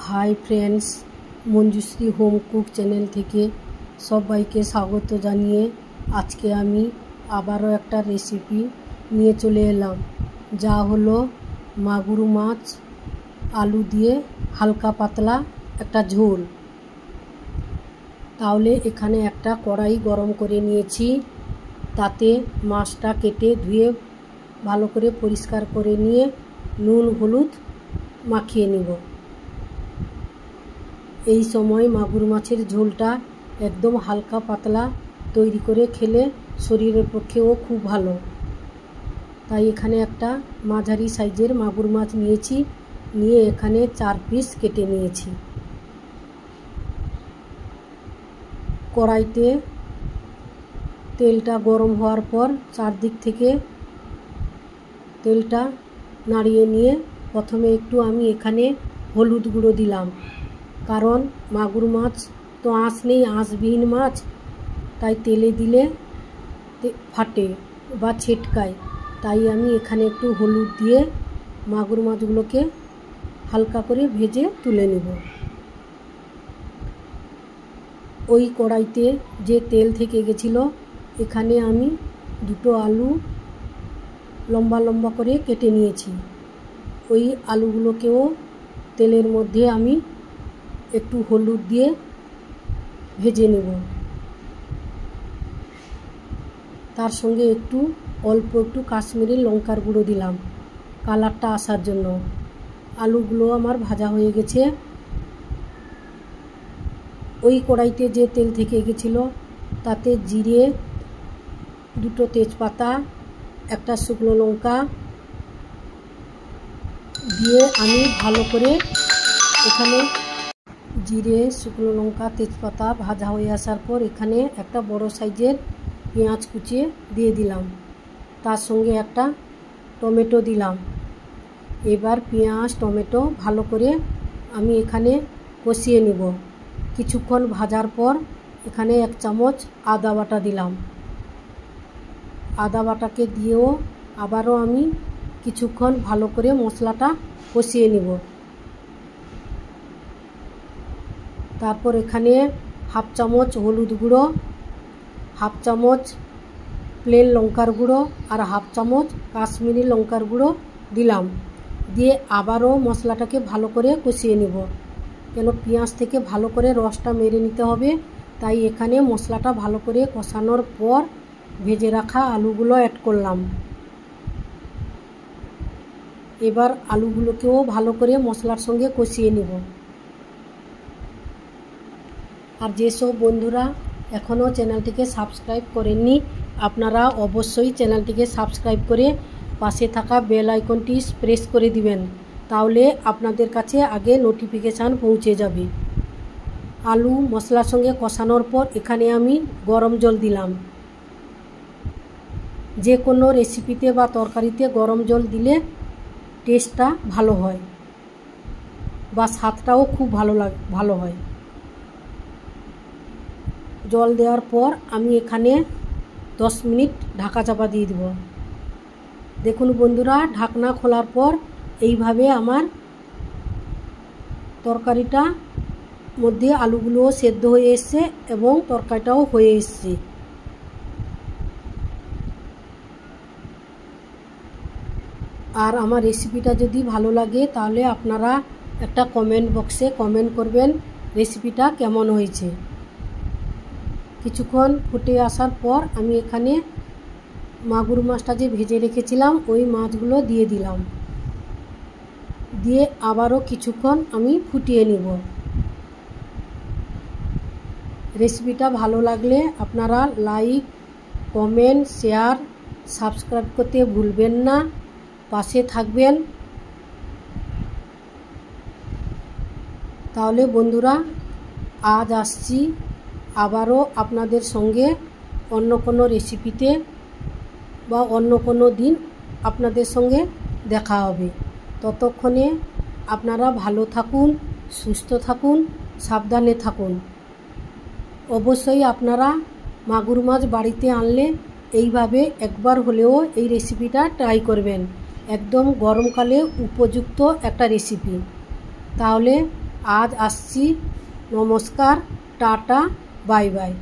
High friends Manjushree home cook channel থেকে সবাইকে স্বাগত জানিয়ে আজকে আমি আবারও একটা রেসিপি নিয়ে চলে এলাম, যা হলো মাগুর মাছ আলু দিয়ে হালকা পাতলা একটা ঝোল। তাহলে এখানে একটা কড়াই গরম করে নিয়েছি, তাতে মাছটা কেটে ধুয়ে ভালো করে পরিষ্কার করে নিয়ে নুন হলুদ মাখিয়ে নিব। এই সময় মাগুর মাছের ঝোলটা একদম হালকা পাতলা তৈরি করে খেলে শরীরের পক্ষেও খুব ভালো। তাই এখানে একটা মাঝারি সাইজের মাগুর মাছ নিয়েছি, নিয়ে এখানে 4 পিস কেটে নিয়েছি। কড়াইতে তেলটা গরম হওয়ার পর চারদিক থেকে তেলটা নাড়িয়ে নিয়ে প্রথমে একটু আমি এখানে হলুদ গুঁড়ো দিলাম, কারণ মাগুর মাছ তো আঁশ নেই, আঁশবিহীন মাছ, তাই তেলে দিলে ফাটে বা ছিটকায়। তাই আমি এখানে একটু হলুদ দিয়ে মাগুর মাছগুলোকে হালকা করে ভেজে তুলে নেব। ওই কড়াইতে যে তেল থেকে গেছিলো, এখানে আমি 2টো আলু লম্বা লম্বা করে কেটে নিয়েছি। ওই আলুগুলোকেও তেলের মধ্যে আমি একটু হলুদ দিয়ে ভেজে নেব। তার সঙ্গে অল্প একটু কাশ্মীরি লঙ্কার গুঁড়ো দিলাম কালারটা আসার জন্য। আলুগুলো আমার ভাজা হয়ে গেছে। ওই কড়াইতে যে তেল থেকে গেছিলো, তাতে জিরে, 2টো তেজপাতা, একটা শুকনো লঙ্কা দিয়ে আমি ভালো করে এখানে জিরে, শুকনো লঙ্কা, তেজপাতা ভাজা হয়ে আসার পর এখানে একটা বড় সাইজের পেঁয়াজ কুচিয়ে দিয়ে দিলাম। তার সঙ্গে একটা টমেটো দিলাম। এবার পেঁয়াজ টমেটো ভালো করে আমি এখানে কষিয়ে নেব। কিছুক্ষণ ভাজার পর এখানে 1 চামচ আদা বাটা দিলাম। আদা বাটাকে দিয়েও আবারও আমি কিছুক্ষণ ভালো করে মশলাটা কষিয়ে নেব। তারপর এখানে 1/2 চামচ হলুদ গুঁড়ো, 1/2 চামচ প্লেন লঙ্কার গুঁড়ো আর 1/2 চামচ কাশ্মীরি লঙ্কার গুঁড়ো দিলাম। দিয়ে আবারও মশলাটাকে ভালো করে কষিয়ে নেব, কেন পেঁয়াজ থেকে ভালো করে রসটা মেরে নিতে হবে। তাই এখানে মশলাটা ভালো করে কষানোর পর ভেজে রাখা আলুগুলো অ্যাড করলাম। এবার আলুগুলোকেও ভালো করে মশলার সঙ্গে কষিয়ে নেব। আর যেসব বন্ধুরা এখনও চ্যানেলটিকে সাবস্ক্রাইব করেননি, আপনারা অবশ্যই চ্যানেলটিকে সাবস্ক্রাইব করে পাশে থাকা বেল আইকনটি প্রেস করে দিবেন, তাহলে আপনাদের কাছে আগে নোটিফিকেশান পৌঁছে যাবে। আলু মশলার সঙ্গে কষানোর পর এখানে আমি গরম জল দিলাম। যে কোনো রেসিপিতে বা তরকারিতে গরম জল দিলে টেস্টটা ভালো হয় বা স্বাদটাও খুব ভালো হয়। জল দেওয়ার পর আমি এখানে 10 মিনিট ঢাকা চাপা দিয়ে দেব। দেখুন বন্ধুরা, ঢাকনা খোলার পর এইভাবে আমার তরকারিটা মধ্যে আলুগুলোও সেদ্ধ হয়ে এসছে এবং তরকারিটাও হয়ে এসছে। আর আমার রেসিপিটা যদি ভালো লাগে, তাহলে আপনারা একটা কমেন্ট বক্সে কমেন্ট করবেন রেসিপিটা কেমন হয়েছে। কিছুক্ষণ ফুটে আসার পর আমি এখানে মাগুর মাছটা যে ভেজে রেখেছিলাম ওই মাছগুলো দিয়ে দিলাম। দিয়ে আবারও কিছুক্ষণ আমি ফুটিয়ে নিব। রেসিপিটা ভালো লাগলে আপনারা লাইক, কমেন্ট, শেয়ার, সাবস্ক্রাইব করতে ভুলবেন না। পাশে থাকবেন। তাহলে বন্ধুরা, আজ আসছি আবারও আপনাদের সঙ্গে অন্য কোনো রেসিপিতে বা অন্য কোনো দিন আপনাদের সঙ্গে দেখা হবে। ততক্ষণে আপনারা ভালো থাকুন, সুস্থ থাকুন, সাবধানে থাকুন। অবশ্যই আপনারা মাগুর মাছ বাড়িতে আনলে এইভাবে একবার হলেও এই রেসিপিটা ট্রাই করবেন। একদম গরমকালে উপযুক্ত একটা রেসিপি। তাহলে আজ আসছি, নমস্কার, টাটা, বাই বাই।